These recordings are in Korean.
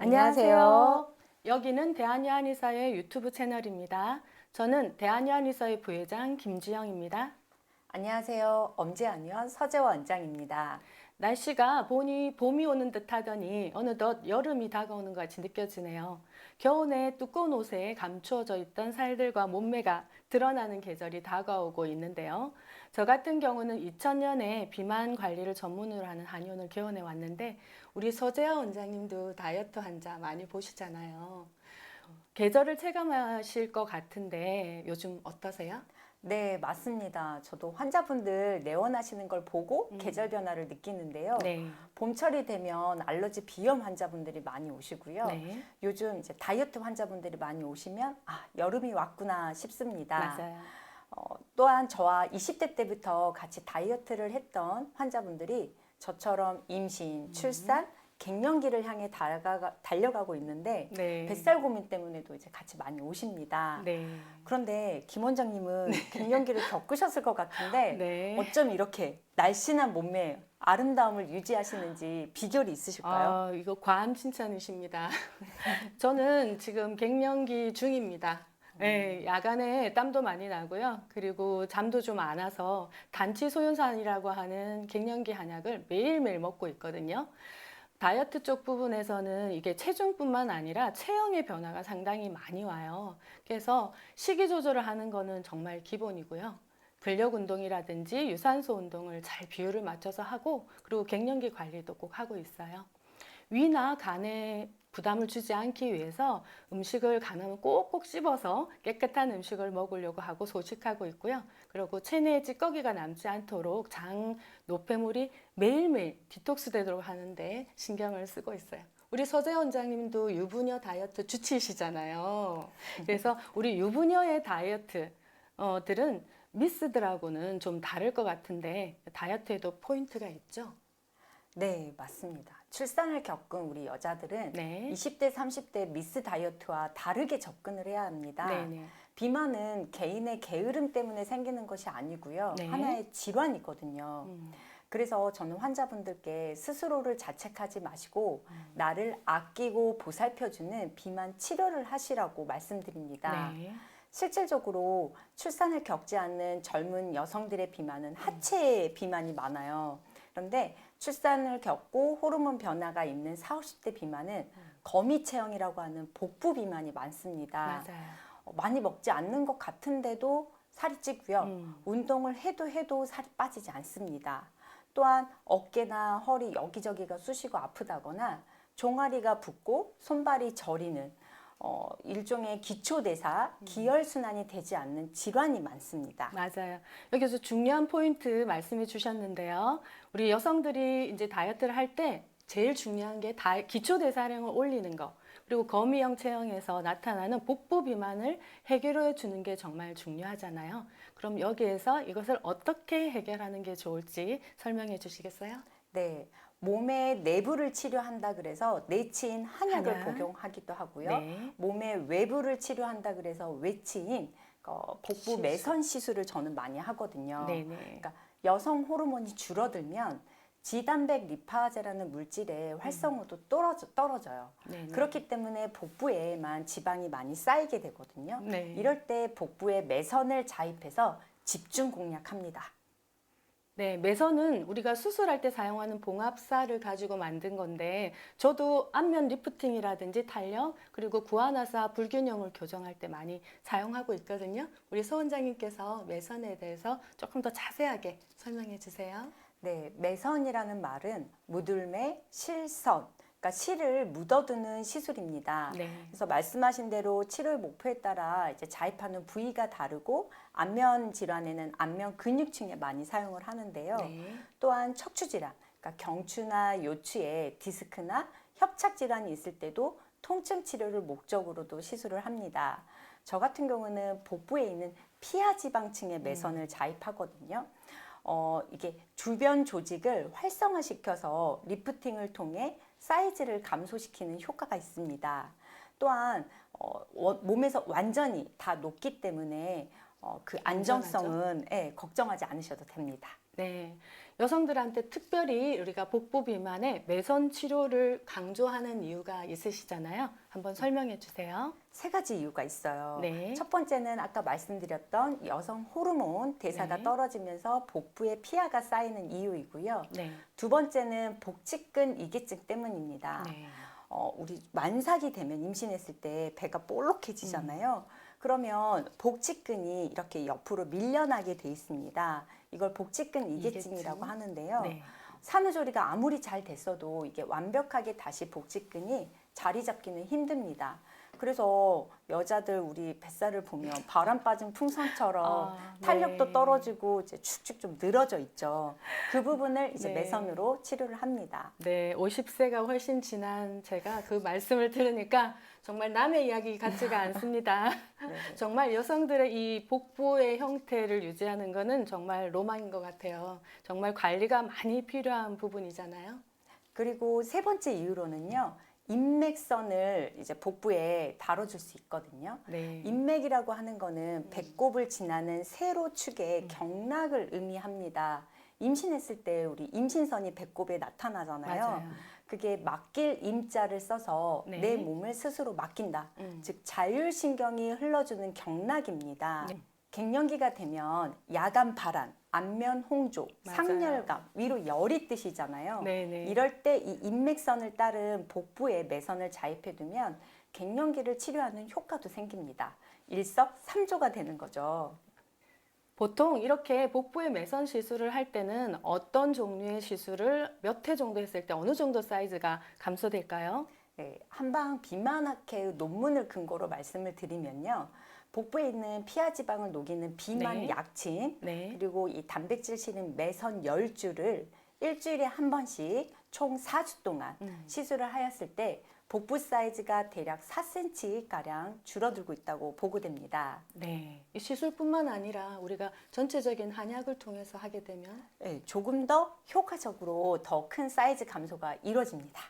안녕하세요. 여기는 대한여한의사의 유튜브 채널입니다. 저는 대한여한의사의 부회장 김지영입니다. 안녕하세요. 엄지한의원 서재원 원장입니다. 날씨가 보니 봄이 오는 듯 하더니 어느덧 여름이 다가오는 것 같이 느껴지네요. 겨우내 두꺼운 옷에 감추어져 있던 살들과 몸매가 드러나는 계절이 다가오고 있는데요. 저 같은 경우는 2000년에 비만 관리를 전문으로 하는 한의원을 개원해 왔는데 우리 서재하 원장님도 다이어트 환자 많이 보시잖아요. 계절을 체감하실 것 같은데 요즘 어떠세요? 네, 맞습니다. 저도 환자분들 내원하시는 걸 보고 계절 변화를 느끼는데요. 네. 봄철이 되면 알러지 비염 환자분들이 많이 오시고요. 네. 요즘 이제 다이어트 환자분들이 많이 오시면 여름이 왔구나 싶습니다. 맞아요. 또한 저와 20대 때부터 같이 다이어트를 했던 환자분들이 저처럼 임신, 출산, 갱년기를 향해 달려가고 있는데 네. 뱃살 고민 때문에도 이제 같이 많이 오십니다. 네. 그런데 김 원장님은 갱년기를 겪으셨을 것 같은데 네. 어쩜 이렇게 날씬한 몸매, 아름다움을 유지하시는지 비결이 있으실까요? 이거 과한 칭찬이십니다. 저는 지금 갱년기 중입니다. 네, 야간에 땀도 많이 나고요. 그리고 잠도 좀 안 와서 단치 소연산이라고 하는 갱년기 한약을 매일매일 먹고 있거든요. 다이어트 쪽 부분에서는 이게 체중뿐만 아니라 체형의 변화가 상당히 많이 와요. 그래서 식이 조절을 하는 거는 정말 기본이고요. 근력 운동이라든지 유산소 운동을 잘 비율을 맞춰서 하고 그리고 갱년기 관리도 꼭 하고 있어요. 위나 간에 부담을 주지 않기 위해서 음식을 가능하면 꼭꼭 씹어서 깨끗한 음식을 먹으려고 하고 소식하고 있고요. 그리고 체내에 찌꺼기가 남지 않도록 장 노폐물이 매일매일 디톡스 되도록 하는데 신경을 쓰고 있어요. 우리 서재 원장님도 유부녀 다이어트 주치시잖아요. 그래서 우리 유부녀의 다이어트들은 미스들하고는 좀 다를 것 같은데 다이어트에도 포인트가 있죠? 네, 맞습니다. 출산을 겪은 우리 여자들은 네. 20대, 30대 미스 다이어트와 다르게 접근을 해야 합니다. 네네. 비만은 개인의 게으름 때문에 생기는 것이 아니고요. 네. 하나의 질환이거든요. 그래서 저는 환자분들께 스스로를 자책하지 마시고 나를 아끼고 보살펴주는 비만 치료를 하시라고 말씀드립니다. 네. 실질적으로 출산을 겪지 않는 젊은 여성들의 비만은 하체 비만이 많아요. 그런데 출산을 겪고 호르몬 변화가 있는 40, 50대 비만은 거미 체형이라고 하는 복부 비만이 많습니다. 맞아요. 많이 먹지 않는 것 같은데도 살이 찌고요. 운동을 해도 살이 빠지지 않습니다. 또한 어깨나 허리 여기저기가 쑤시고 아프다거나 종아리가 붓고 손발이 저리는 일종의 기초대사, 기혈순환이 되지 않는 질환이 많습니다. 맞아요. 여기서 중요한 포인트 말씀해 주셨는데요. 우리 여성들이 이제 다이어트를 할 때 제일 중요한 게 기초 대사량을 올리는 거. 그리고 거미형 체형에서 나타나는 복부 비만을 해결해 주는 게 정말 중요하잖아요. 그럼 여기에서 이것을 어떻게 해결하는 게 좋을지 설명해 주시겠어요? 네, 몸의 내부를 치료한다 그래서 내치인 한약을 한약. 복용하기도 하고요. 네. 몸의 외부를 치료한다 그래서 외치인 복부 시술. 매선 시술을 저는 많이 하거든요. 네네. 그러니까 여성 호르몬이 줄어들면 지단백 리파제라는 물질의 활성도도 떨어져요. 네네. 그렇기 때문에 복부에만 지방이 많이 쌓이게 되거든요. 네. 이럴 때 복부에 매선을 자입해서 집중 공략합니다. 네, 매선은 우리가 수술할 때 사용하는 봉합사를 가지고 만든 건데 저도 안면 리프팅이라든지 탄력 그리고 구안화사 불균형을 교정할 때 많이 사용하고 있거든요. 우리 서 원장님께서 매선에 대해서 조금 더 자세하게 설명해 주세요. 네, 매선이라는 말은 무들매, 실선, 그러니까 실을 묻어두는 시술입니다. 네. 그래서 말씀하신 대로 치료의 목표에 따라 이제 자입하는 부위가 다르고 안면 질환에는 안면 근육층에 많이 사용을 하는데요. 네. 또한 척추 질환, 그러니까 경추나 요추에 디스크나 협착 질환이 있을 때도 통증 치료를 목적으로도 시술을 합니다. 저 같은 경우는 복부에 있는 피하 지방층에 매선을 자입하거든요. 이게 주변 조직을 활성화시켜서 리프팅을 통해 사이즈를 감소시키는 효과가 있습니다. 또한 몸에서 완전히 다 녹기 때문에 그 안정성은 걱정하지 않으셔도 됩니다. 네. 여성들한테 특별히 우리가 복부 비만의 매선 치료를 강조하는 이유가 있으시잖아요. 한번 설명해 주세요. 세 가지 이유가 있어요. 네. 첫 번째는 아까 말씀드렸던 여성 호르몬 대사가 네. 떨어지면서 복부에 피하가 쌓이는 이유이고요. 네. 두 번째는 복직근 이기증 때문입니다. 네. 우리 만삭이 되면 임신했을 때 배가 볼록해지잖아요. 그러면 복직근이 이렇게 옆으로 밀려나게 돼 있습니다. 이걸 복직근 이기증이라고 이기증. 하는데요. 네. 산후조리가 아무리 잘 됐어도 이게 완벽하게 다시 복직근이 자리 잡기는 힘듭니다. 그래서 여자들 우리 뱃살을 보면 바람 빠진 풍선처럼 탄력도 네. 떨어지고 이제 축축 좀 늘어져 있죠. 그 부분을 이제 네. 매선으로 치료를 합니다. 네, 50세가 훨씬 지난 제가 그 말씀을 들으니까 정말 남의 이야기 같지가 않습니다. 네. 정말 여성들의 이 복부의 형태를 유지하는 것은 정말 로망인 것 같아요. 정말 관리가 많이 필요한 부분이잖아요. 그리고 세 번째 이유로는요. 인맥선을 이제 복부에 다뤄줄 수 있거든요. 네. 인맥이라고 하는 거는 배꼽을 지나는 세로축의 경락을 의미합니다. 임신했을 때 우리 임신선이 배꼽에 나타나잖아요. 맞아요. 그게 맡길 임자를 써서 네. 내 몸을 스스로 맡긴다. 즉 자율신경이 흘러주는 경락입니다. 네. 갱년기가 되면 야간 발한, 안면 홍조, 맞아요. 상열감, 위로 열이 뜨시잖아요. 네네. 이럴 때 이 인맥선을 따른 복부에 매선을 자입해두면 갱년기를 치료하는 효과도 생깁니다. 일석삼조가 되는 거죠. 보통 이렇게 복부의 매선 시술을 할 때는 어떤 종류의 시술을 몇 회 정도 했을 때 어느 정도 사이즈가 감소될까요? 네, 한방 비만학회의 논문을 근거로 말씀을 드리면요. 복부에 있는 피하 지방을 녹이는 비만 네. 약침, 네. 그리고 이 단백질 실은 매선 10주를 일주일에 한 번씩 총 4주 동안 시술을 하였을 때 복부 사이즈가 대략 4cm가량 줄어들고 있다고 보고됩니다. 네. 이 시술뿐만 아니라 우리가 전체적인 한약을 통해서 하게 되면 네, 조금 더 효과적으로 더 큰 사이즈 감소가 이루어집니다.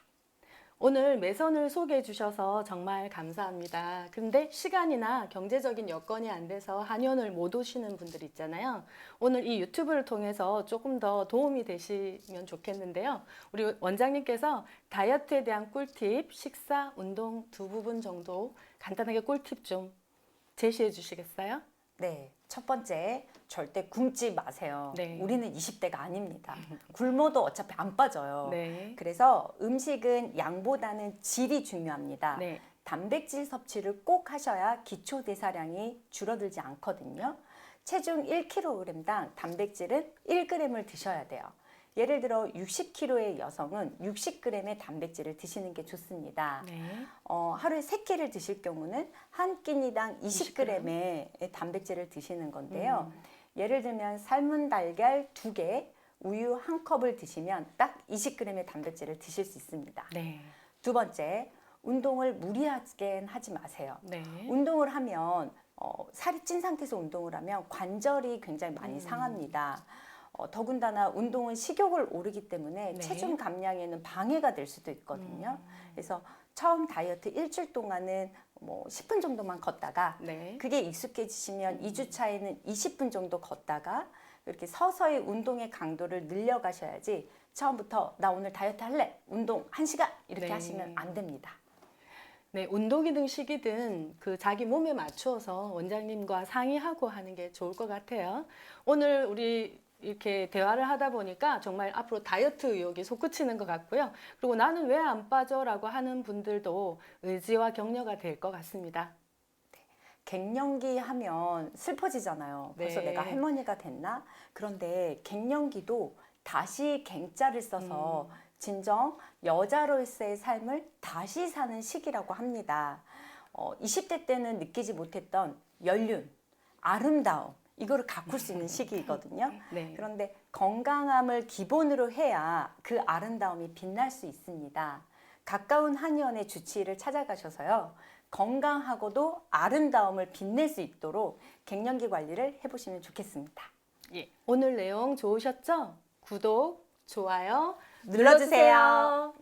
오늘 매선을 소개해 주셔서 정말 감사합니다. 근데 시간이나 경제적인 여건이 안 돼서 한의원을 못 오시는 분들 있잖아요. 오늘 이 유튜브를 통해서 조금 더 도움이 되시면 좋겠는데요. 우리 원장님께서 다이어트에 대한 꿀팁, 식사, 운동 두 부분 정도 간단하게 꿀팁 좀 제시해 주시겠어요? 네, 첫 번째, 절대 굶지 마세요. 네. 우리는 20대가 아닙니다. 굶어도 어차피 안 빠져요. 네. 그래서 음식은 양보다는 질이 중요합니다. 네. 단백질 섭취를 꼭 하셔야 기초 대사량이 줄어들지 않거든요. 체중 1kg당 단백질은 1g을 드셔야 돼요. 예를 들어 60kg의 여성은 60g의 단백질을 드시는 게 좋습니다. 네. 하루에 3끼를 드실 경우는 한 끼니당 20g의 단백질을 드시는 건데요. 예를 들면 삶은 달걀 2개, 우유 1컵을 드시면 딱 20g의 단백질을 드실 수 있습니다. 네. 두 번째, 운동을 무리하게 하지 마세요. 네. 운동을 하면 살이 찐 상태에서 운동을 하면 관절이 굉장히 많이 상합니다. 더군다나 운동은 식욕을 오르기 때문에 네. 체중 감량에는 방해가 될 수도 있거든요. 그래서 처음 다이어트 일주일 동안은 뭐 10분 정도만 걷다가 네. 그게 익숙해지시면 2주 차에는 20분 정도 걷다가 이렇게 서서히 운동의 강도를 늘려가셔야지 처음부터 나 오늘 다이어트 할래 운동 1시간 이렇게 네. 하시면 안 됩니다. 네, 운동이든 식이든 그 자기 몸에 맞추어서 원장님과 상의하고 하는 게 좋을 것 같아요. 오늘 우리 이렇게 대화를 하다 보니까 정말 앞으로 다이어트 의욕이 솟구치는 것 같고요. 그리고 나는 왜 안 빠져라고 하는 분들도 의지와 격려가 될 것 같습니다. 갱년기 하면 슬퍼지잖아요. 벌써 네. 내가 할머니가 됐나? 그런데 갱년기도 다시 갱자를 써서 진정 여자로서의 삶을 다시 사는 시기라고 합니다. 20대 때는 느끼지 못했던 연륜, 아름다움 이거를 가꿀 수 있는 시기이거든요. 네. 그런데 건강함을 기본으로 해야 그 아름다움이 빛날 수 있습니다. 가까운 한의원의 주치의를 찾아가셔서요. 건강하고도 아름다움을 빛낼 수 있도록 갱년기 관리를 해보시면 좋겠습니다. 예. 오늘 내용 좋으셨죠? 구독, 좋아요 눌러주세요.